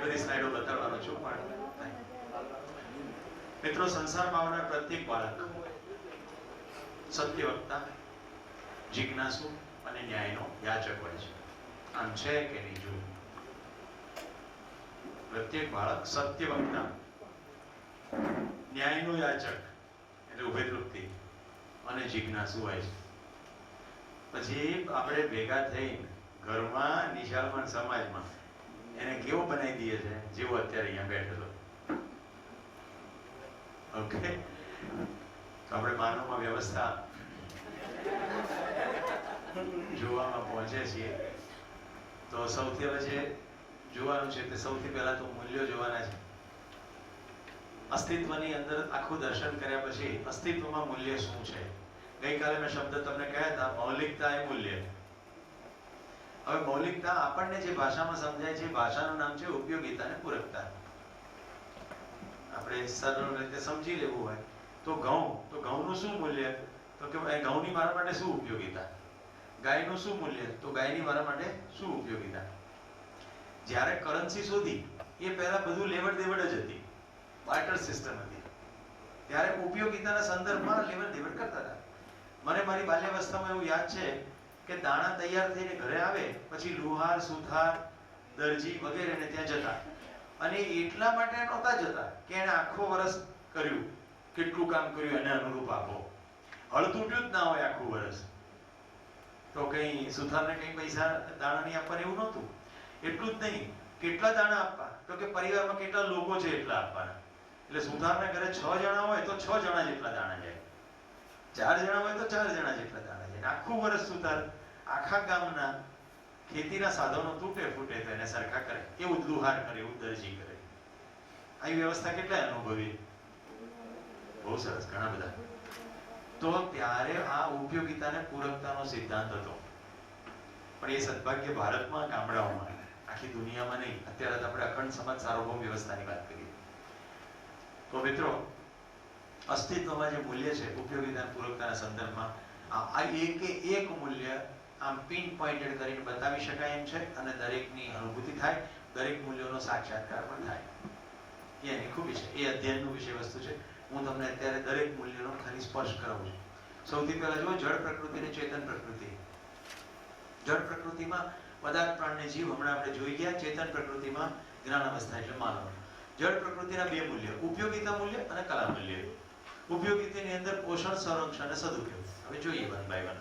બધી સ્લાઇડો બતાવવાનો છું પણ મિત્રો, સંસારમાં આવનાર પ્રત્યેક બાળક સત્યવક્તા, જિજ્ઞાસુ અને ન્યાયનો યાચક હોય છે. આમ છે કે નહીં? જો પ્રત્યેક બાળક સત્યવક્તા, ન્યાયનો યાચક એટલે ઉભયતૃપ્તિ અને જિજ્ઞાસુ હોય છે. પછી આપણે ભેગા થઈ ઘરમાં, નિશાળમાં, સમાજમાં એને કેવો બનાવી દઈએ છે જેવો અત્યારે અહીંયા બેઠેલો. ઓકે, તો આપણે માનવમાં વ્યવસ્થા જોવામાં પહોંચે છીએ. તો સૌથી હવે જે જોવાનું છે તે સૌથી પહેલા તો મૂલ્યો જોવાના છે. અસ્તિત્વની અંદર આખું દર્શન કર્યા પછી અસ્તિત્વમાં મૂલ્ય શું છે? ગઈકાલે મેં શબ્દ તમને કહ્યા હતા, મૌલિકતા એ મૂલ્ય. હવે મૌલિકતા આપણને જે ભાષામાં સમજાય છે, ભાષાનું નામ છે ઉપયોગિતા અને પૂરકતા. આપણે સરળ રીતે સમજી લેવું હોય તો ઘઉંનું શું મૂલ્ય? તો કે ઘઉંની મારા માટે શું ઉપયોગિતા? ગાયનું શું મૂલ્ય? તો ગાયની મારા માટે શું ઉપયોગિતા? જ્યારે કરન્સી શોધી એ પહેલા બધું લેવડ દેવડ જ હતી, બાર્ટર સિસ્ટમ હતી. ત્યારે ઉપયોગિતાના સંદર્ભમાં લેવડ દેવડ કરતા હતા. મને મારી બાલ્યાવસ્થામાં એવું યાદ છે કે દાણા તૈયાર થઈને ઘરે આવે પછી લુહાર, સુથાર, દરજી વગેરેને ત્યાં જતા. અને એટલા માટે નહોતા જતા કે એને આખો વર્ષ કર્યું, કેટલું કામ કર્યું એને અનુરૂપ આપો. હળ તૂટ્યું જ ના હોય આખું વર્ષ તો કઈ સુથારને કઈ પૈસા દાણા નહીં આપવાના એવું નહોતું. એટલું જ નહીં, કેટલા દાણા આપવા? તો કે પરિવારમાં કેટલા લોકો છે એટલા આપવાના. એટલે સુથારના ઘરે 6 જણા હોય તો 6 જણા જેટલા દાણા જાય, 4 જણા હોય તો 4 જણા જેટલા દાણા જાય. આખું વર્ષ સુથાર આખા ગામના ખેતીના સાધનો તૂટે ફૂટે તો એને સરખા કરે, એવું લુહાર કરે, એવું દરજી કરે. આવી વ્યવસ્થા કેટલાય અનુભવી? બહુ સરસ, ઘણા બધા. તો ત્યારે આ ઉપયોગિતા અને પૂરકતાનો સિદ્ધાંત હતો. પણ એ સદભાગ્ય ભારતમાં, ગામડાઓમાં, આખી દુનિયામાં નહીં. અત્યારે તો આપણે અખંડ સમાજ સાર્વભૌમ વ્યવસ્થાની વાત કરીએ. તો મિત્રો, અસ્તિત્વમાં જે મૂલ્ય છે ઉપયોગિતા અને પૂરકતાના સંદર્ભમાં આ એક મૂલ્ય આમ પિન પોઇન્ટેડ કરીને બતાવી શકાય એમ છે અને દરેકની અનુભૂતિ થાય, દરેક મૂલ્યોનો સાક્ષાત્કાર પણ થાય. એની ખૂબી છે, એ અધ્યયનનું વિષય વસ્તુ છે. હું તમને અત્યારે દરેક મૂલ્યનો ખાલી સ્પર્શ કરાવું છું. સૌથી પહેલા જો જળ પ્રકૃતિ અને ચેતન પ્રકૃતિ. જળ પ્રકૃતિમાં પદાર્થ, પ્રાણ ને જીવ હમણાં આપણે જોઈ ગયા. ચેતન પ્રકૃતિમાં જ્ઞાન અવસ્થા એટલે માનવ. જળ પ્રકૃતિના 2 મૂલ્ય, ઉપયોગિતા મૂલ્ય અને કલા મૂલ્ય. ઉપયોગિતાની અંદર પોષણ, સંરક્ષણ અને સદુપયોગ. હવે જોઈએ વન બાય વન.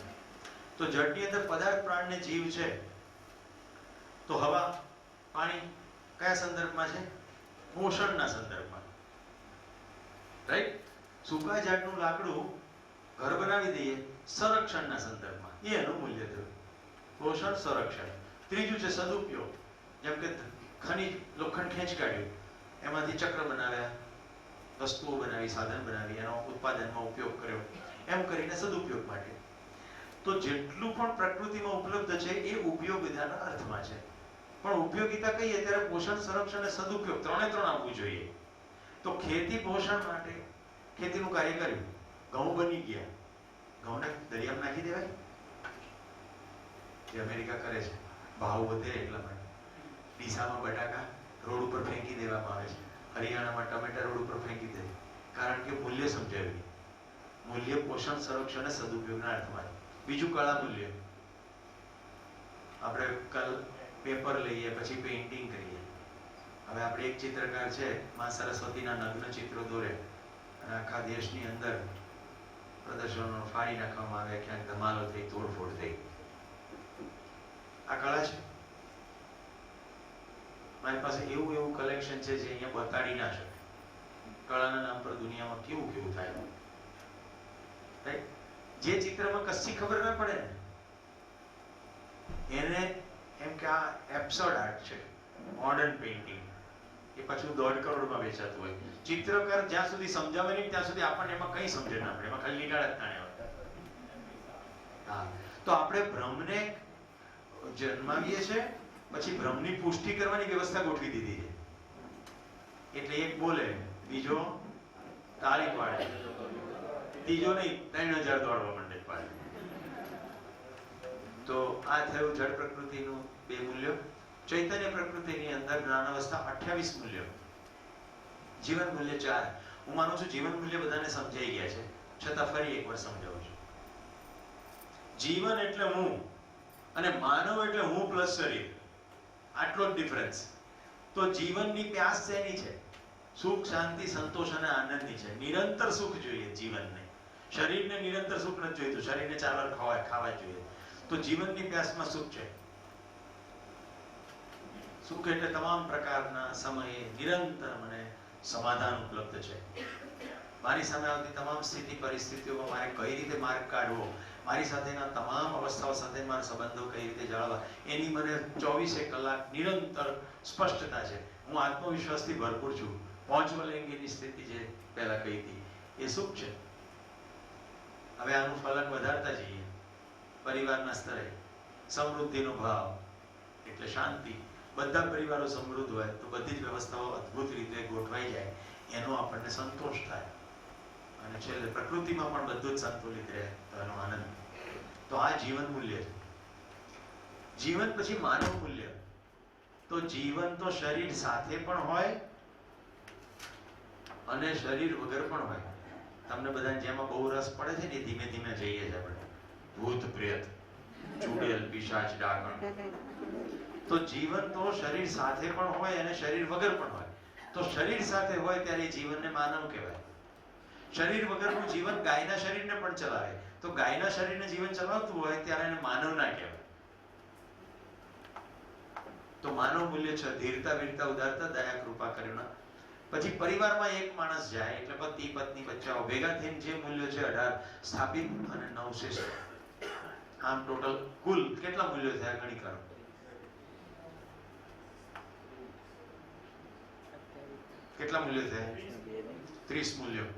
તો જળની અંદર પદાર્થ, પ્રાણ ને જીવ છે. તો હવા, પાણી કયા સંદર્ભમાં છે? પોષણના સંદર્ભમાં. રાઈટ? સૂકા ઝાડનું લાકડું ઘર બનાવી દઈએ, સંરક્ષણના સંદર્ભમાં. એ એનું મૂલ્ય થયું. પોષણ, સંરક્ષણ. ત્રીજું છે સદુપયોગ. જેમ કે ખનિજ, લોખંડ ખેંચ કાઢ્યું, એમાંથી ચક્ર બનાવ્યા, વસ્તુઓ બનાવી, સાધન બનાવી, એનો ઉત્પાદનમાં ઉપયોગ કર્યો, એમ કરીને સદુપયોગ માટે. તો જેટલું પણ પ્રકૃતિમાં ઉપલબ્ધ છે એ ઉપયોગિતાના અર્થમાં છે. પણ ઉપયોગિતા કહીએ ત્યારે પોષણ, સંરક્ષણ અને સદુપયોગ ત્રણે આવવું જોઈએ. તો ખેતી પોષણ માટે ખેતીનું કાર્ય કર્યું, ઘઉં બની ગયા, ઘઉંને દરિયામાં નાખી દેવાય? જે અમેરિકા કરે છે, ભાવ વધે એટલા માટે. ડીસામાં બટાકા રોડ ઉપર ફેંકી દેવામાં આવે છે, હરિયાણામાં ટમેટા રોડ ઉપર ફેંકી દે, કારણ કે મૂલ્ય સમજાવ્યું. મૂલ્ય પોષણ, સંરક્ષણ અને સદુપયોગના અર્થમાં. બીજું કળા મૂલ્ય. આપણે પેપર લઈએ, પછી પેઇન્ટિંગ કરીએ. હવે આપણે એક ચિત્રકાર છે, માં સરસ્વતીના નગ્ન ચિત્રો દોરે અને આખા દેશની અંદર પ્રદર્શનો ફાડી નાખવામાં આવે, ક્યાંક ધમાલો થઈ, તોડફોડ થઈ. આ કળા છે. મારી પાસે એવું કલેક્શન છે જે અહીંયા બતાડી ના શકે. કળાના નામ પર દુનિયામાં કેવું થાય. જે ચિત્રમાં કશી ખબર ના પડે ને એને એમ કે આ એબ્સર્ડ આર્ટ છે, મોડર્ન પેઇન્ટિંગ. એ પાછું 1.5 કરોડમાં વેચાતું હોય. ચિત્રકાર જ્યાં સુધી સમજાવે નહીં ત્યાં સુધી આપણને એમાં કંઈ સમજે ના પડે, એમાં ખાલી લીટાડા જ તાણે હોય. હા, તો આપણે ભ્રમને જન્માવીએ છીએ, પછી ભ્રમની પુષ્ટિ કરવાની વ્યવસ્થા ગોઠવી દીધી છે. એટલે એક બોલે, બીજો તાળી પાડે, ત્રીજો નહીં 3000 દોડવા માંડે પાડે. તો આ થયું જળ પ્રકૃતિનું 2 મૂલ્યો. ચૈતન્ય પ્રકૃતિની અંદર જ્ઞાન અવસ્થા 28 મૂલ્યો, જીવન મૂલ્ય 4. હું માનું છું જીવન મૂલ્ય બધાને સમજાઈ ગયા છે, છતાં ફરી એકવાર સમજાવું છું. જીવન એટલે હું અને માનવ એટલે હું પ્લસ શરીર, આટલો જ ડિફરન્સ. તો જીવનની પ્યાસ શેની છે? સુખ, શાંતિ, સંતોષ અને આનંદની છે. નિરંતર સુખ જોઈએ જીવનને. શરીરને નિરંતર સુખ નથી જોઈતું, શરીરને 4 વાર ખાવા જોઈએ. તો જીવનની પ્યાસમાં સુખ છે. સુખ એટલે તમામ પ્રકારના સમયે નિરંતર મને સમાધાન ઉપલબ્ધ છે. મારી સામે આવતી તમામ સ્થિતિ પરિસ્થિતિઓમાં મારે કઈ રીતે માર્ગ કાઢવો, મારી સાથેના તમામ અવસ્થાઓ સાથે મારા સંબંધો કઈ રીતે જાળવવા, એની મને 24 કલાક નિરંતર સ્પષ્ટતા છે. હું આત્મવિશ્વાસથી ભરપૂર છું. પહોંચવલેંગીની સ્થિતિ જે પહેલા કહી હતી એ સુખ છે. હવે આનું ફલક વધારતા જઈએ. પરિવારના સ્તરે સમૃદ્ધિનો ભાવ એટલે શાંતિ. બધા પરિવારો સમૃદ્ધ હોય તો બધી જ વ્યવસ્થાઓ અદ્ભુત રીતે ગોઠવાઈ જાય, એનો આપણને સંતોષ થાય. અને છેલ્લે પ્રકૃતિમાં પણ બધું જ સંતુલિત રહે તો એનો આનંદ. તો આ જીવન મૂલ્ય છે. જીવન પછી માનવ મૂલ્ય. તો જીવન તો શરીર સાથે પણ હોય અને શરીર વગર પણ હોય. તમને બધાને જેમાં બહુ રસ પડે છે ને એ ધીમે ધીમે જઈએ છે આપણે. ભૂત પ્રેત, ચુડેલ, પિશાચ, ડાકણ. તો જીવન તો શરીર સાથે પણ હોય અને શરીર વગર પણ હોય. તો શરીર સાથે હોય ત્યારે જીવનને માનવ કહેવાય. શરીર વગરનું જીવન ગાયના શરીરને પણ ચલાવે. તો ગાયના શરીરને જીવન ચલાવતું હોય ત્યારે એને માનવ ના કહેવાય. તો માનવ મૂલ્ય છે ધીરતા, વીરતા, ઉદારતા, દયા, કૃપા, કરુણા. પછી પરિવારમાં એક માણસ જાય એટલે પતિ, પત્ની, બચ્ચાઓ ભેગા થઈને જે મૂલ્યો છે 18 સ્થાપિત અને 9 શ્રેષ્ઠ. આમ ટોટલ કુલ કેટલા મૂલ્યો થયા ગણી કરો. કેટલા મૂલ્યો થયા? 30 મૂલ્યો.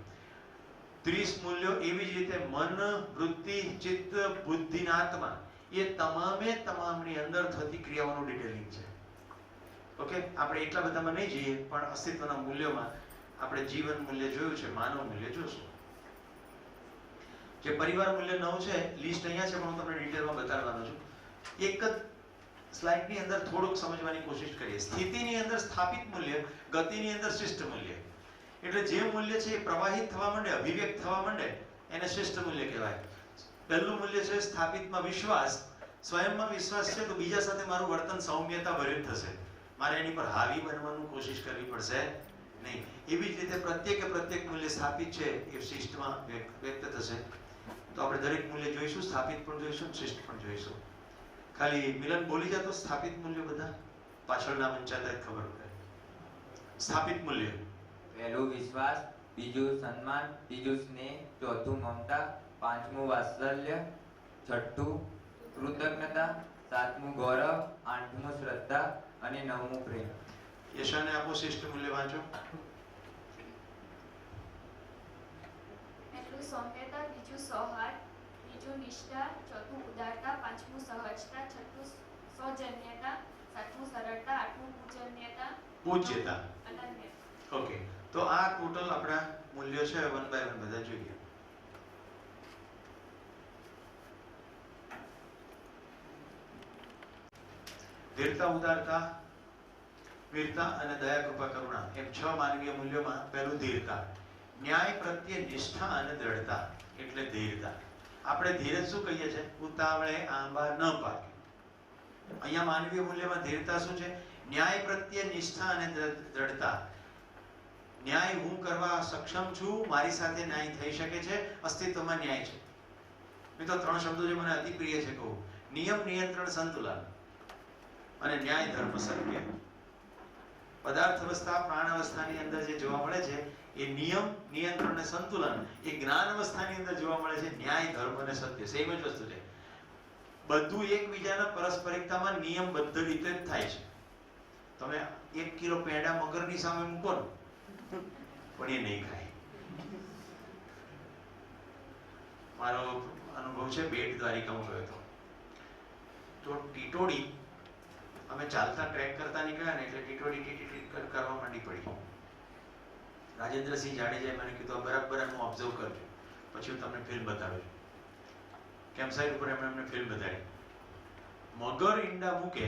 30 મૂલ્યો. એવી જ રીતે મન, વૃત્તિ, ચિત્ત, બુદ્ધિ અને આત્મા એ તમામે તમામની અંદર થતી ક્રિયાઓનું ડિટેલિંગ છે. ઓકે, આપણે એટલા બધામાં નહીં જઈએ, પણ અસ્તિત્વના મૂલ્યોમાં આપણે જીવન મૂલ્ય જોયું છે, માનવ મૂલ્ય જોશું. જે પરિવાર મૂલ્ય 9 છે, લિસ્ટ અહીંયા છે પણ હું તમને ડિટેલમાં બતાડવાનો છું. એક જ સ્લાઇડની અંદર થોડુંક સમજવાની કોશિશ કરીએ. સ્થિતિની અંદર સ્થાપિત મૂલ્ય, ગતિની અંદર શિષ્ટ મૂલ્ય. એટલે જે મૂલ્ય છે એ પ્રવાહિત થવા માંડે, અભિવ્યક્ત થવા માંડે એને શિષ્ટ મૂલ્ય કહેવાય. પહેલું મૂલ્ય છે સ્થાપિતમાં વિશ્વાસ. સ્વયંમાં વિશ્વાસ છે તો બીજા સાથે મારું વર્તન સૌમ્યતા ભર્યું થશે. મારે એની પર હાવી બનવાનું કોશિશ કરવી પડશે નહીં. એવી જ રીતે પ્રત્યેક મૂલ્ય સ્થાપિત છે એ શિષ્ટમાં વ્યક્ત થશે. તો આપણે દરેક મૂલ્ય જોઈશું, સ્થાપિત પણ જોઈશું, શિષ્ટ પણ જોઈશું. ખાલી મિલન બોલી જતો સ્થાપિત મૂલ્ય બધા પાછળના વંચાતા ખબર પડે. સ્થાપિત મૂલ્ય: પહેલું વિશ્વાસ, બીજું સન્માન, ત્રીજું સ્નેહ, ચોથું મમતા, પાંચમું વાત્સલ્ય, છઠ્ઠું કૃતજ્ઞતા, સાતમું ગૌરવ, આઠમું શ્રદ્ધા અને નવમું પ્રેમ. યશાને આપો શિષ્ટ મૂલ્ય વાંચો. પહેલું સૌમ્યતા, બીજું સૌહાર્દ, ત્રીજું નિષ્ઠા, ચોથું ઉદારતા, પાંચમું સહજતા, છઠ્ઠું સૌજન્યતા, સાતમું સરળતા, આઠમું પૂજ્યતા. અનન્ય. ઓકે, તો આ ટોટલ આપણા મૂલ્યો છે. વન બાય વન બધા જોઈએ. ધીરતા, ઉદારતા, વીરતા અને દયા, કૃપા, કરુણા એમ 6 માનવીય મૂલ્યોમાં પહેલું ધીરતા. ન્યાય પ્રત્યે નિષ્ઠા અને દ્રઢતા એટલે ધીરતા. આપણે ધીરજ શું કહીએ છીએ? ઉતાવળે આંબા ન પાકે. અહીંયા માનવીય મૂલ્યમાં ધીરતા શું છે? ન્યાય પ્રત્યે નિષ્ઠા અને દ્રઢતા. ન્યાય હું કરવા સક્ષમ છું, મારી સાથે ન્યાય થઈ શકે છે, અસ્તિત્વમાં ન્યાય છે. મિત્રો 3 શબ્દો જે મને અતિ પ્રિય છે કહું: નિયમ, નિયંત્રણ, સંતુલન અને ન્યાય, ધર્મ, સત્ય. પદાર્થ અવસ્થા, પ્રાણ અવસ્થાની અંદર જે જોવા મળે છે એ નિયમ, નિયંત્રણ અને સંતુલન. એ જ્ઞાન અવસ્થાની અંદર જોવા મળે છે ન્યાય, ધર્મ અને સત્ય. સેમ જ વસ્તુ છે. બધું એકબીજાના પરસ્પરિકતામાં નિયમબદ્ધ રીતે જ થાય છે. તમે 1 કિલો પેંડા મગરની સામે મૂકો ને પણ એ નહીં ખાય. મારો અનુભવ છે, બેટ દ્વારિકામાં ગયો હતો તો ટીટોડી, અમે ચાલતા ટ્રેક કરતા નીકળ્યા ને એટલે ટીટોડી ટીટી કરવા માંડી પડી. રાજેન્દ્રસિંહ જાડેજાએ મને કીધું બરાબર એનું ઓબ્ઝર્વ કરજો, પછી હું તમને ફિલ્મ બતાવું છું. કેમ્પસાઇટ ઉપર એમણે અમને ફિલ્મ બતાવી. મગર ઈંડા મૂકે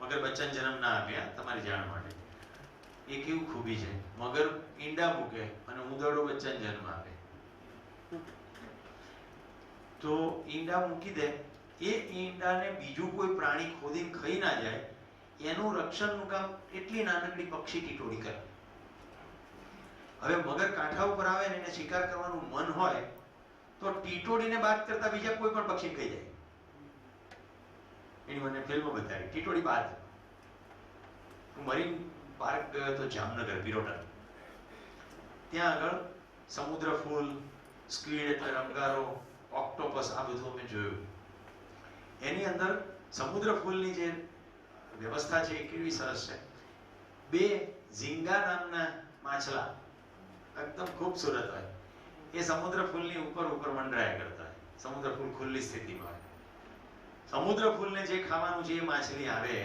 મગર બચ્ચાને જન્મ ના આપે, તમારી જાણ માટે. એ કેવું ખૂબી છે, મગર ઈંડા મૂકે અને ઉંદરડો બચ્ચાને જન્મ આપે. તો ઈંડા મૂકી દે, એ ઈંડાને બીજું કોઈ પ્રાણી ખોદીને ખાઈ ના જાય એનું રક્ષણનું કામ એટલી નાનકડી પક્ષી ટીટોડી કરે. હવે મગર કાંઠા ઉપર આવે ને એને શિકાર કરવાનું મન હોય તો ટીટોડીને બાદ કરતા બીજા કોઈ પણ પક્ષી ખાઈ જાય. એની મને ફિલ્મ બતાવી, ટીટોડી બાદ. હું મરીન પાર્ક ગયો હતો જામનગર, બિરોટા. ત્યાં આગળ સમુદ્ર ફૂલ, સ્ક્વીડ એટલે રંગારો, ઓક્ટોપસ, આ બધું અમે જોયું. એની અંદર સમુદ્ર ફૂલની જે વ્યવસ્થા છે એ કેવી સરસ છે. 2 ઝીંગા નામના માછલા એકદમ ખૂબસૂરત હોય, એ સમુદ્ર ફૂલની ઉપર મંડરાયા કરતા હોય. સમુદ્ર ફૂલ ખુલ્લી સ્થિતિમાં હોય. સમુદ્ર ફૂલને જે ખાવાનું છે એ માછલી આવે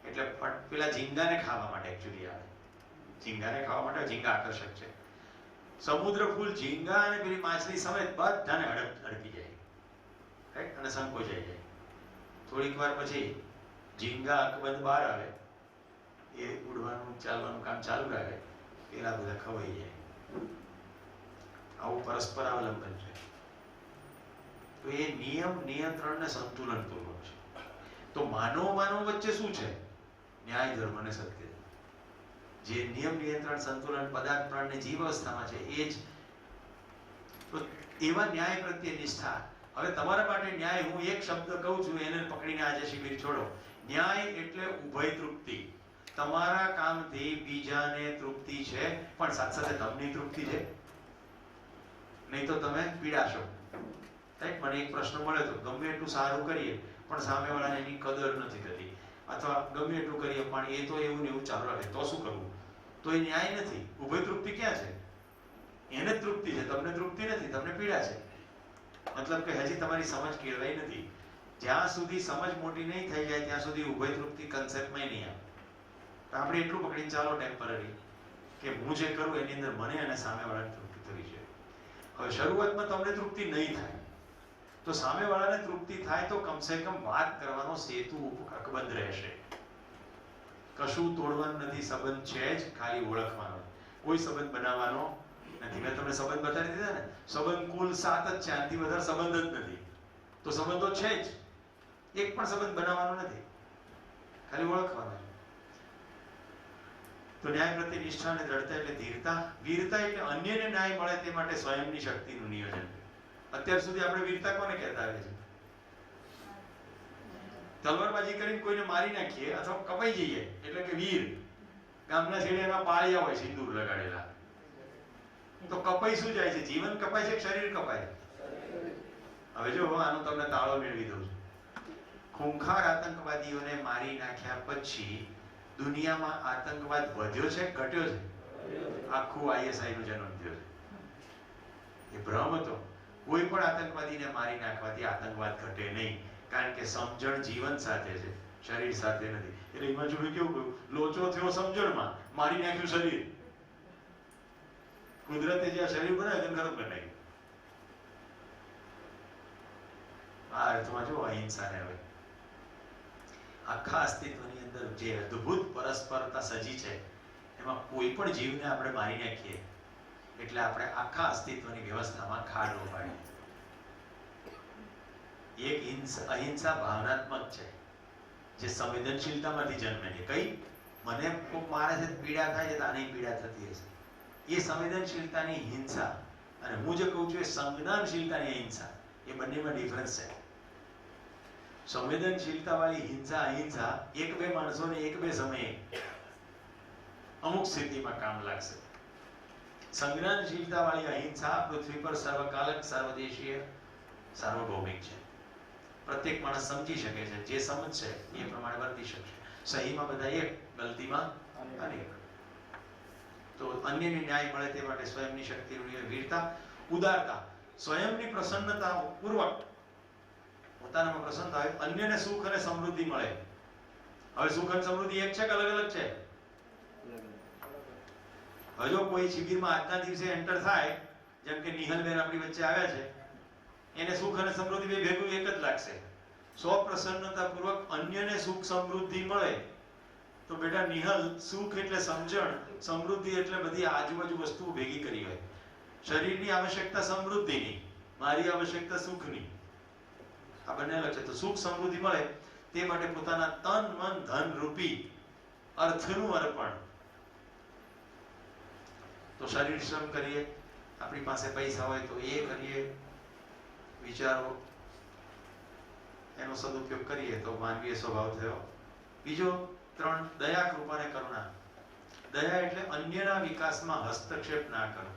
એટલે પેલા ઝીંગાને ખાવા માટે એકચ્યુઅલી આવે. ઝીંગાને ખાવા માટે, ઝીંગા આકર્ષક છે. સમુદ્ર ફૂલ ઝીંગા અને પેલી માછલી સમેત બધાને અડકી જાય, રાઈટ, અને સંકોચાઈ જાય. થોડીક વાર પછી ઝીંગા અકબંધ બહાર આવે, એ ઉડવાનું ચાલવાનું કામ ચાલુ રાખે, પેલા બધા ખવાઈ જાય. આવું પરસ્પર અવલંબન છે. તો એ નિયમ, નિયંત્રણ ને સંતુલન પૂર્વક છે. તો માનવ વચ્ચે શું છે? ન્યાય, ધર્મ અને સત્ય. જે નિયમ, નિયંત્રણ, સંતુલન પદાર્થ પ્રાણની જીવ અવસ્થામાં છે એ જ. તો એવા ન્યાય પ્રત્યે નિષ્ઠા. હવે તમારા માટે ન્યાય, હું એક શબ્દ કહું છું એને પકડીને આજે શિબિર છોડો. ન્યાય એટલે ઉભય તૃપ્તિ. તમારા કામથી બીજાને તૃપ્તિ છે, પણ સાથે સાથે તમને તૃપ્તિ છે, નહીં તો તમે પીડાશો. રાઈટ? મને એક પ્રશ્ન મળે તો ગમે એટલું સારું કરીએ પણ સામેવાળાને એની કદર નથી થતી, અથવા ગમે એટલું કરીએ પણ એ તો એવું ને એવું ચાલુ રાખે, તો શું કરવું? તો એ ન્યાય નથી. ઉભય તૃપ્તિ ક્યાં છે? એને જ તૃપ્તિ છે, તમને તૃપ્તિ નથી, તમને પીડા છે. મતલબ કે હજી તમારી સમજ કેળવાઈ નથી. જ્યાં સુધી સમજ મોટી નહીં થઈ જાય ત્યાં સુધી ઉભય તૃપ્તિ કન્સેપ્ટમાં નહીં આવે. આપણે એટલું પકડીને ચાલો ટેમ્પરરી કે હું જે કરું એની અંદર મને અને સામેવાળાને તૃપ્તિ થવી છે. હવે શરૂઆતમાં તમને તૃપ્તિ નહીં થાય તો સામેવાળાને તૃપ્તિ થાય તો કમસે કમ વાત કરવાનો સેતુ અકબંધ રહેશે. કશું તોડવાનું નથી, સંબંધ છે જ, ખાલી ઓળખવાનો. કોઈ સંબંધ બનાવવાનો નથી. મેં તમને સંબંધ બતાવી દીધા ને, સંબંધ કુલ 7 જ છે, આનાથી વધારે સંબંધ જ નથી. તો સંબંધો છે જ, એક પણ સંબંધ બનાવવાનો નથી, ખાલી ઓળખવાનો. તો ન્યાય પ્રત્યે નિષ્ઠા અને દ્રઢતા એટલે ધીરતા. વીરતા એટલે અન્યને ન્યાય મળે તે માટે સ્વયંની શક્તિનું નિયોજન. અત્યાર સુધી આપણે વીરતા કોને કહેતા આવે છે? તલવારબાજી કરીને કોઈને મારી નાખીએ અથવા કપાઈ જઈએ એટલે કે વીર. ગામના છેડે એના પાળિયા હોય સિંદૂર લગાડેલા, તો કપાઈ શું જાય છે? જીવન કપાય છે કે શરીર કપાય? હવે જો આનો તમને તાળો મેળવી દઉં છું. ખૂંખાર આતંકવાદીઓને મારી નાખ્યા પછી દુનિયામાં આતંકવાદ વધ્યો છે, ઘટ્યો છે? આખું ISI નો જન્મ થયો છે. એ ભ્રમ હતો. કોઈ પણ આતંકવાદીને મારી નાખવાથી આતંકવાદ ઘટે નહીં, કારણ કે સમજણ જીવન સાથે છે, શરીર સાથે નથી. એટલે એમાં જોડે કેવું કહ્યું, લોચો થયો સમજણમાં, મારી નાખ્યું શરીર. કુદરતે જે શરીર બનાવ્યું તેને ખતમ કરી નાખ્યું. આ અર્થમાં જો અહિંસાને હવે આખા અસ્તિત્વની અંદર જે અદ્ભુત પરસ્પરતા સજી છે એમાં કોઈ પણ જીવને આપણે મારી નાખીએ એટલે આપણે આખા અસ્તિત્વની વ્યવસ્થામાં ખાડો પાડીએ. એક અહિંસા ભાવનાત્મક છે જે સંવેદનશીલતામાંથી જન્મે છે. કઈ મને કોક મારે છે પીડા થાય છે તો આની પીડા થતી હશે, એ સંવેદનશીલતાની હિંસા. અને હું જે કહું છું એ સંજ્ઞાનશીલતાની અહિંસા. એ બંનેમાં ડિફરન્સ છે. સંવેદનશીલતા વાળી હિંસા, અહિંસા એક બે માણસોને એક બે સમયે અમુક સ્થિતિમાં કામ લાગશે. સંજ્ઞાનશીલતા વાળી અહિંસા પૃથ્વી પર સર્વકાલક, સર્વદેશીય, સાર્વભૌમિક છે. પ્રત્યેક માણસ સમજી શકે છે, જે સમજશે એ પ્રમાણે વર્તી શકશે. સહીમાં બધા એક, ગલતીમાં અનેક. તો અન્યને ન્યાય મળે તે માટે સ્વયંની શક્તિની વીરતા. ઉદારતા, સ્વયંની પ્રસન્નતા પૂર્વક પોતાનામાં પ્રસન્ન થાય, અન્યને સુખ અને સમૃદ્ધિ મળે. હવે સુખ અને સમૃદ્ધિ એક છે કે અલગ અલગ છે? હજુ કોઈ શિબિરમાં આજના દિવસે એન્ટર થાય, જેમ કે નિહલબેન આપણી વચ્ચે આવ્યા છે, એને સુખ અને સમૃદ્ધિ બે ભેગું એક જ લાગશે. સ્વપ્રસન્નતાપૂર્વક અન્યને સુખ સમૃદ્ધિ મળે તો બેટા નિહલ, સુખ એટલે સમજણ, સમૃદ્ધિ એટલે બધી આજુબાજુ વસ્તુઓ ભેગી કરી હોય. શરીરની આવશ્યકતા સમૃદ્ધિની, મારી આવશ્યકતા સુખની. આ બંને અલગ છે. તો સુખ સમૃદ્ધિ મળે તે માટે પોતાના તન મન ધન રૂપી અર્થનું અર્પણ. તો શરીર શ્રમ કરીએ, આપણી પાસે પૈસા હોય તો એ કરીએ, વિચારો એનો સદુપયોગ કરીએ તો માનવીય સ્વભાવ થયો. બીજો 3, દયા, કૃપા અને કરુણા. દયા એટલે અન્યના વિકાસમાં હસ્તક્ષેપ ના કરો.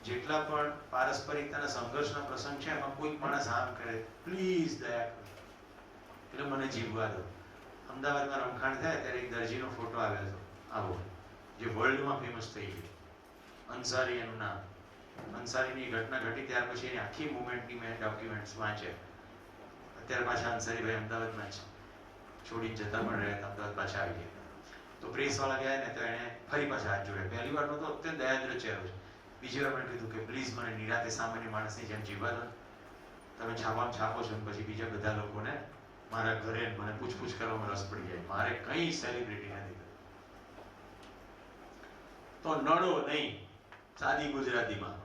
જેટલા પણ પારસ્પરિકતાના સંઘર્ષના પ્રસંગ છે એમાં કોઈ માણસ આમ કરે, પ્લીઝ દયા કરો એટલે મને જીવવા દો. અમદાવાદમાં રમખાણ થાય ત્યારે એક દરજીનો ફોટો આવ્યો હતો આવો, જે વર્લ્ડમાં ફેમસ થઈ ગયો. અંસારી એનું નામ. અંસારીની ઘટના ઘટી ત્યાર પછી એની આખી મુવમેન્ટની મેં ડોક્યુમેન્ટ્સ વાંચ્યા. અત્યારે પાછા અંસારીભાઈ અમદાવાદમાં છે, છોડીને જતા પણ રહ્યા હતા, અમદાવાદ પાછા આવી ગયા. તો પ્રેસ વાળા ગયા ને તો એને ફરી પાછા હાથ જોડ્યા. પહેલી વાર તો અત્યંત દયાદ્ર ચહેરો છે. બીજી વાર મને કીધું કે પ્લીઝ મને નિરાતે સામાન્ય માણસની જેમ જીવવા દો. તમે છાપામાં છાપો છો ને પછી બીજા બધા લોકોને મારા ઘરે મને પૂછપૂછ કરવામાં રસ પડી જાય. મારે કઈ સેલિબ્રિટી નથી. તો નડો નહીં, સાદી ગુજરાતીમાં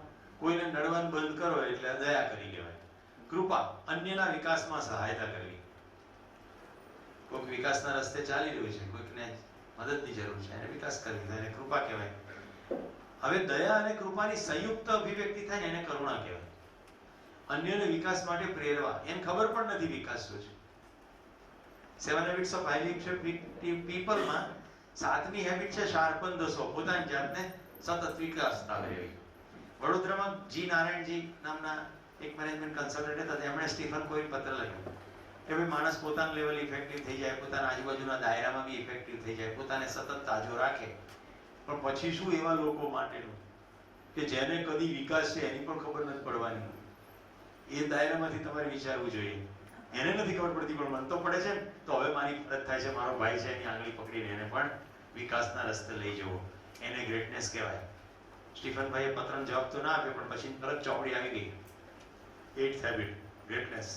કોઈને નડવાનું બંધ કરો એટલે દયા કરી લેવાય. કૃપા, અન્યના વિકાસમાં સહાયતા કરવી. કોઈક વિકાસના રસ્તે ચાલી રહ્યું છે, કોઈકને મદદની જરૂર છે, એને વિકાસ કરવી તો એને કૃપા કહેવાય. હવે દયા અને કૃપાની સંયુક્ત અભિવ્યક્તિ થાય ને એને કરુણા કહેવાય. અન્યને વિકાસ માટે પ્રેરવા, એને ખબર પણ નથી વિકાસ શું છે. 7 હેબિટ્સ ઓફ હાઈલી ઇફેક્ટિવ પીપલમાં 7મી હેબિટ છે શાર્પન ધ સો, પોતાની જાતને સતત વિકાસતા રહેવી. વડોદરામાં જી નારાયણજી નામના એક મેનેજમેન્ટ કન્સલ્ટન્ટ હતા, તેમણે સ્ટીફન કોઈને પત્ર લખ્યો કે ભાઈ માણસ પોતાના લેવલ ઇફેક્ટિવ થઈ જાય, પોતાના આજુબાજુના દાયરામાં બી ઇફેક્ટિવ થઈ જાય, પોતાને સતત તાજો રાખે. પણ પછી શું એવા લોકો માટેનું કે જેને કદી વિકાસ છે એની પણ ખબર નથી પડવાની. એ દાયરામાંથી તમારે વિચારવું જોઈએ. એને નથી ખબર પડતી પણ મન તો પડે છે ને, તો હવે મારી ફરજ થાય છે, મારો ભાઈ છે એની આંગળી પકડીને એને પણ વિકાસના રસ્તે લઈ જવો. એને ગ્રેટનેસ કહેવાય. સ્ટીફનભાઈએ પત્રનો જવાબ તો ના આપ્યો પણ પછી તરત ચોપડી આવી ગઈ, 8th હેબિટ, ગ્રેટનેસ.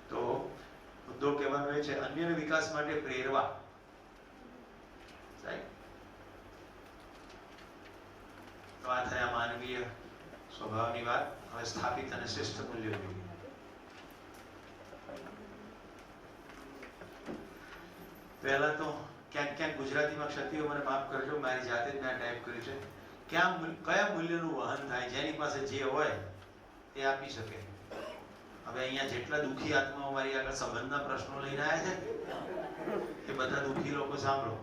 તો મુદ્દો કહેવાનો એ છે અન્યના વિકાસ માટે પ્રેરવા. તો આ થયા માનવીય સ્વભાવની વાત. હવે સ્થાપિત અને શ્રેષ્ઠ મૂલ્યો જોઈએ. પહેલા તો ક્યાંક ગુજરાતીમાં ક્ષત્રિયો મને માફ કરજો, મારી જાતે જ મેં ટાઈપ કર્યું છે. કયા મૂલ્યનું વહન થાય, જેની પાસે જે હોય તે આપી શકે. હવે અહીંયા જેટલા દુઃખી આત્માઓ મારી આગળ સંબંધના પ્રશ્નો લઈને આવ્યા છે એ બધા દુઃખી લોકો સાંભળો.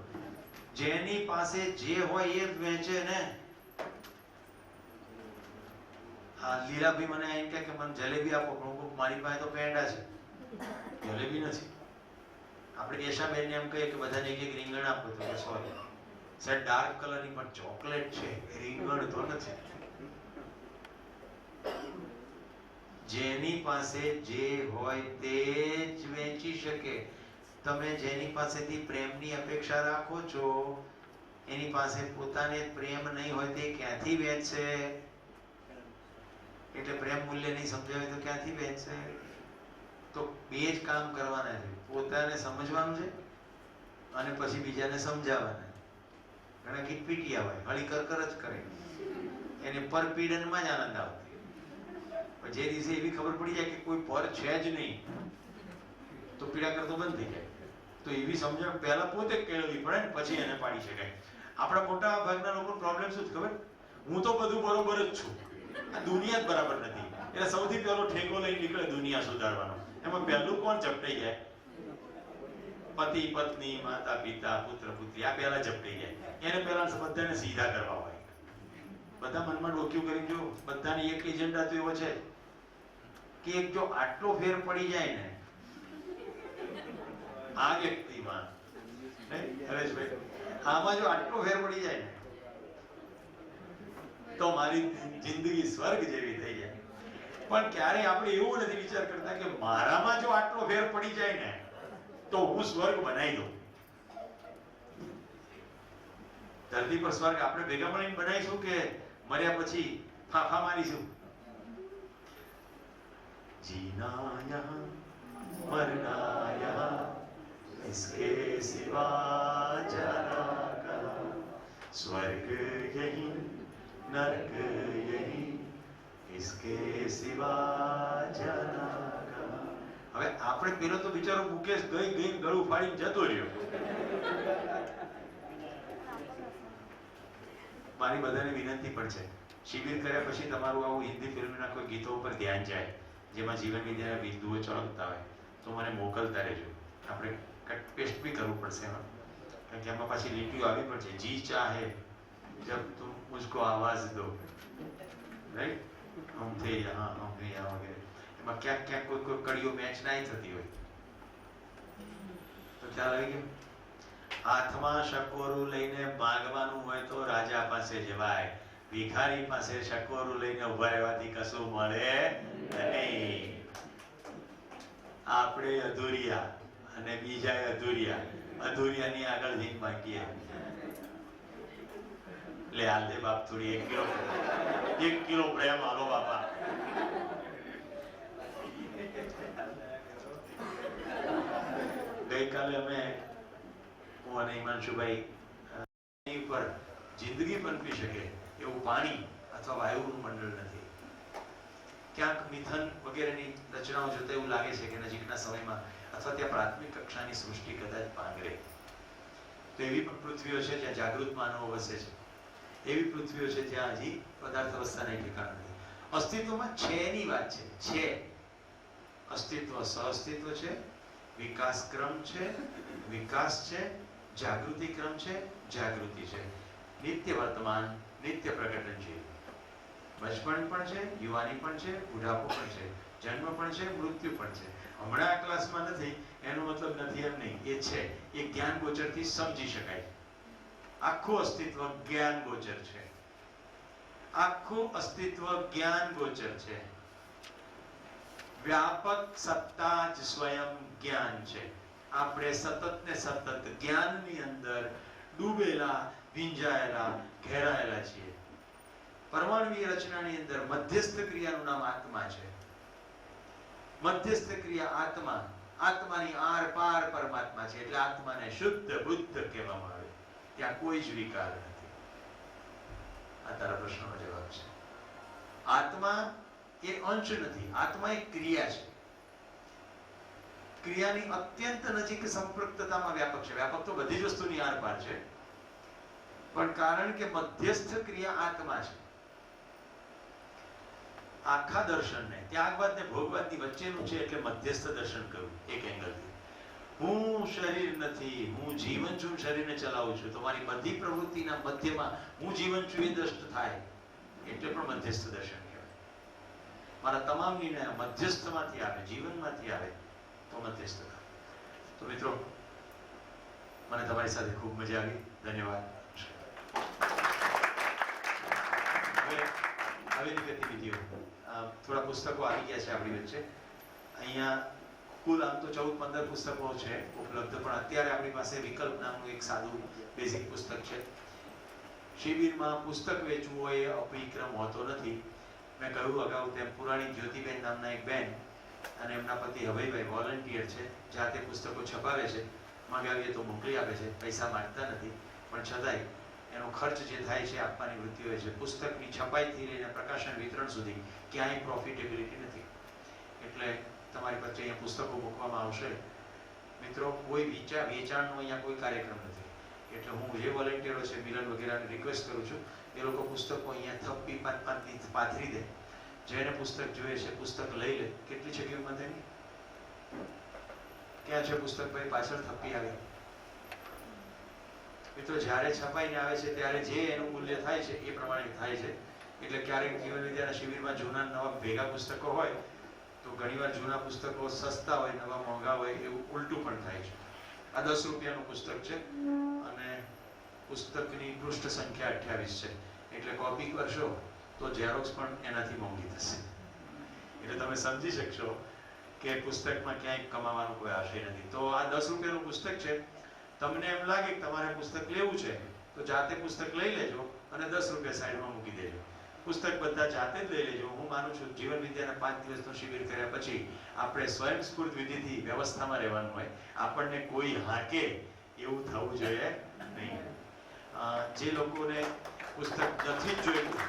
જેની પાસે જે હોય એ જ વહેંચે ને. હા, લીલાભાઈ મને એમ કે મને જલેબી આપો, પણ મારી પાસે તો પેંડા છે, જલેબી નથી. આપણે કેશાબેનને એમ કહીએ કે બધાને એક રીંગણ આપો તો કે સોરી સાહેબ ડાર્ક કલરની પણ ચોકલેટ છે, રીંગણ તો નથી. જેની પાસે જે હોય તે જ વેચી શકે. તમે જેની પાસેથી પ્રેમની અપેક્ષા રાખો છો એની પાસે પોતાને પ્રેમ નહીં હોય તે ક્યાંથી વેચશે? એટલે પ્રેમ મૂલ્ય નહીં સમજાવે તો ક્યાંથી વેચશે? તો બે જ કામ કરવાના છે, પોતાને સમજવાનું છે અને પછી બીજાને સમજાવવાના. ઘણા કીટપીટિયા હોય, હળી કર જ કરે, એને પરપીડનમાં જ આનંદ આવતો. જે દિવસે એવી ખબર પડી જાય કે કોઈ પર છે જ નહીં તો પીડા કરતો બંધ થઈ જાય. તો એવી સમજણ પહેલા પોતે કેળવવી પડે ને પછી એને પાડી શકાય. આપણા મોટા ભાગના લોકો પ્રોબ્લેમ શું છે ખબર? હું તો બધું બરોબર જ છું, આ દુનિયા જ બરાબર નથી. એટલે સૌથી પહેલો ઠેકો લઈ નીકળે દુનિયા સુધારવાનો. એમાં પહેલું કોણ ઝપટાઈ જાય? પતિ પત્ની, માતા પિતા, પુત્ર પુત્રી, આ પહેલા ઝપટાઈ જાય. એને પહેલા બધાને સીધા કરવા હોય. બધા મનમાં ડોક્યું કરી જો બધાની એક એજન્ડા તો એવો છે કે એક જો આટલો ફેર પડી જાય ને આ વ્યક્તિમાં, હરેશભાઈ, આમાં જો આટલો ફેર પડી જાય ને તો મારી જિંદગી સ્વર્ગ જેવી થઈ જાય. પણ ક્યારે આપણે એવું નથી વિચાર કરતા કે મારામાં જો આટલો ફેર પડી જાય ને તો હું સ્વર્ગ બનાવી દઉં. ધરતી પર સ્વર્ગ આપણે ભેગા મળીને બનાવીશું કે મર્યા પછી ફાફા મારીશું? जीना यहाँ मरना यहाँ इसके सिवा जाना कहाँ, स्वर्ग यही नरक यही इसके सिवा जाना कहाँ. હવે આપણે પેલો તો બિચારો મુકેશ ગઈ ગળું ફાડીને જતો રહ્યો. મારી બધાને વિનંતી પણ છે, શિબિર કર્યા પછી તમારું આવું હિન્દી ફિલ્મના કોઈ ગીતો ઉપર ધ્યાન જાય જેમાં જીવન વિદ્યાના બિંદુઓ ચળકતા હોય તો મને મોકલતા રહેજો. આપણે પેસ્ટ બી કરવું પડશે એમાં, કારણ કે એમાં પાછી લીટીઓ આવી પડશે. જી ચાહે જબ તુમ મુझको આવાજ દો, રાઈટ, હમ થે યહાં હમ થે યહાં વગેરે. એમાં ક્યાંક ક્યાંક કોઈ કડીઓ મેચ ના થતી હોય તો ખ્યાલ આવી ગયો. હાથમાં શકોરું લઈને ભાગવાનું હોય તો રાજા પાસે જવાય, ભિખારી પાસે શકોરું લઈને ઉભા રહેવાથી કશું મળે નહીં. આપણે અધૂરિયા અને બીજા અધૂરિયા, અધૂરિયાની આગળ જઈને માંગીએ, લે હાલ દે બાપ થોડી 1 કિલો પ્રેમ હાલો બાપા. ગઈકાલે અમે હું અને હિમાંશુભાઈ ઉપર જિંદગી પનપી શકે એવું પાણી અથવા વાયુનું મંડળ નથી. ક્યાંક મિથન વગેરેની રચનાઓ જોતા એવું લાગે છે કે નજીકના સમયમાં અથવા ત્યાં પ્રાથમિક કક્ષાની સૃષ્ટિ કદાચ પાંગરે. તો એવી પણ પૃથ્વીઓ છે જ્યાં જાગૃત માનવો વસે છે, એવી પૃથ્વીઓ છે જ્યાં હજી પદાર્થ અવસ્થાને ઠેકાણ નથી. અસ્તિત્વમાં છેની વાત છે. અસ્તિત્વ સહઅસ્તિત્વ છે, વિકાસ ક્રમ છે, વિકાસ છે, જાગૃતિ ક્રમ છે, જાગૃતિ છે, નિત્ય વર્તમાન, નિત્ય પ્રકટનશીલ. બચપણ પણ છે, યુવાની પણ છે, બુઢાપો પણ છે, જન્મ પણ છે, મૃત્યુ પણ છે. હમણાં આ ક્લાસમાં નથી એનો મતલબ નથી એમ નહીં, એ છે, એ જ્ઞાન ગોચરથી સમજી શકાય. આખું અસ્તિત્વ જ્ઞાન ગોચર છે, આખું અસ્તિત્વ જ્ઞાન ગોચર છે. વ્યાપક સત્તા જ સ્વયં જ્ઞાન છે. આપણે સતત ને સતત જ્ઞાનની અંદર ડૂબેલા, ભીંજાયેલા, ઘેરાયેલા છીએ. પરમાણુની રચનાની અંદર મધ્યસ્થ ક્રિયાનું નામ આત્મા છે. મધ્યસ્થ ક્રિયા આત્મા, આત્માની આર પાર પરમાત્મા છે. એટલે આત્માને શુદ્ધ બુદ્ધ કહેવામાં આવે. ત્યાં કોઈ જ વિકાર નથી. આ તારા પ્રશ્નનો જવાબ છે. આત્મા એ અંશ નથી, આત્મા એક ક્રિયા છે. ક્રિયાની અત્યંત નજીક સંપૃક્તતામાં વ્યાપક છે. વ્યાપક તો બધી જ વસ્તુની આર પાર છે, પણ કારણ કે મધ્યસ્થ ક્રિયા આત્મા છે. આખા દર્શનને ત્યાગવાદ ને ભોગવાદની વચ્ચેનું છે એટલે મધ્યસ્થ દર્શન કરવું એક એંગલથી. હું શરીર નથી, હું જીવન છું, શરીરને ચલાવું છું, તો મારી બધી પ્રવૃત્તિના મધ્યમાં હું જીવન છું એ દ્રષ્ટ થાય એટલે પણ મધ્યસ્થ દર્શન કહેવાય. મારા તમામ નિર્ણય મધ્યસ્થમાંથી આવે, જીવનમાંથી આવે તો મધ્યસ્થતા. તો મિત્રો, મને તમારી સાથે ખૂબ મજા આવી. ધન્યવાદ. હવેની ગતિવિધિઓ, થોડા પુસ્તકો આવી ગયા છે આપણી વચ્ચે. અહીંયા કુલ આમ તો 14-15 પુસ્તકો છે ઉપલબ્ધ, પણ અત્યારે આપણી પાસે વિકલ્પ નામનું એક સાદું બેઝિક પુસ્તક છે. શિબિરમાં પુસ્તક વેચવું હોય એ અભિક્રમ હોતો નથી. મેં કહ્યું અગાઉ તેમ પુરાણી જ્યોતિબેન નામના એક બેન અને એમના પતિ હવઈભાઈ વોલન્ટિયર છે, જાતે પુસ્તકો છપાવે છે, મંગાવીએ તો મોકલી આપે છે, પૈસા માંગતા નથી, પણ છતાંય એનો ખર્ચ જે થાય છે આપવાની વૃત્તિ હોય છે. પુસ્તકની છપાઈથી લઈને પ્રકાશન વિતરણ સુધી ક્યાંય પ્રોફિટેબિલિટી નથી. એટલે તમારી પાસે અહીંયા પુસ્તકો મૂકવામાં આવશે. મિત્રો, કોઈ વેચાણનો અહીંયા કોઈ કાર્યક્રમ નથી. એટલે હું જે વોલેન્ટિયરો છે મિલન વગેરેને રિક્વેસ્ટ કરું છું એ લોકો પુસ્તકો અહીંયા થપ્પી પાંચની પાથરી દે. જેને પુસ્તક જોઈએ છે પુસ્તક લઈ લે. કેટલી છે કિંમત એની? ક્યાં છે પુસ્તક ભાઈ? પાછળ થપ્પી આવે. મિત્રો, જ્યારે છપાઈને આવે છે ત્યારે જે એનું મૂલ્ય થાય છે એ પ્રમાણે થાય છે. એટલે ક્યારેક જીવન વિદ્યાના શિબિરમાં જૂના નવા ભેગા પુસ્તકો હોય તો ઘણીવાર જૂના પુસ્તકો સસ્તા હોય, નવા મોંઘા હોય, એવું ઉલટું પણ થાય છે. આ 10 રૂપિયાનું પુસ્તક છે અને પુસ્તકની પૃષ્ઠ સંખ્યા 28 છે. એટલે કોપી કરશો તો ઝેરોક્સ પણ એનાથી મોંઘી થશે. એટલે તમે સમજી શકશો કે પુસ્તકમાં ક્યાંય કમાવાનો કોઈ આશય નથી. તો આ 10 રૂપિયાનું પુસ્તક છે. તમને એમ લાગે કે તમારે પુસ્તક લેવું છે તો જાતે પુસ્તક લઈ લેજો અને 10 રૂપિયા સાઈડમાં મૂકી દેજો. પુસ્તક બધા જાતે જ લઈ લેજો. હું માનું છું જીવન વિદ્યાના 5 દિવસનો શિબિર કર્યા પછી આપણે સ્વયંસ્ફૂર્ત વિધિથી વ્યવસ્થામાં રહેવાનું હોય. આપણને કોઈ હાકે એવું થવું જોઈએ નહીં. જે લોકોને પુસ્તક નથી જ જોઈતું,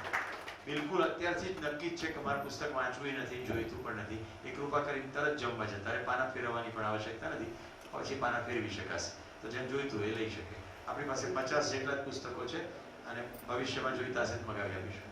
બિલકુલ અત્યારથી જ નક્કી જ છે કે મારે પુસ્તક વાંચવું નથી, જોઈતું પણ નથી, એ કૃપા કરીને તરત જમવા છે. તારે પાના ફેરવવાની પણ આવશ્યકતા નથી, પછી પાના ફેરવી શકાશે. તો જેમ જોઈતું એ લઈ શકે. આપણી પાસે 50 જેટલા જ પુસ્તકો છે અને ભવિષ્યમાં જોઈતા હશે તો મગાવી આપીશું.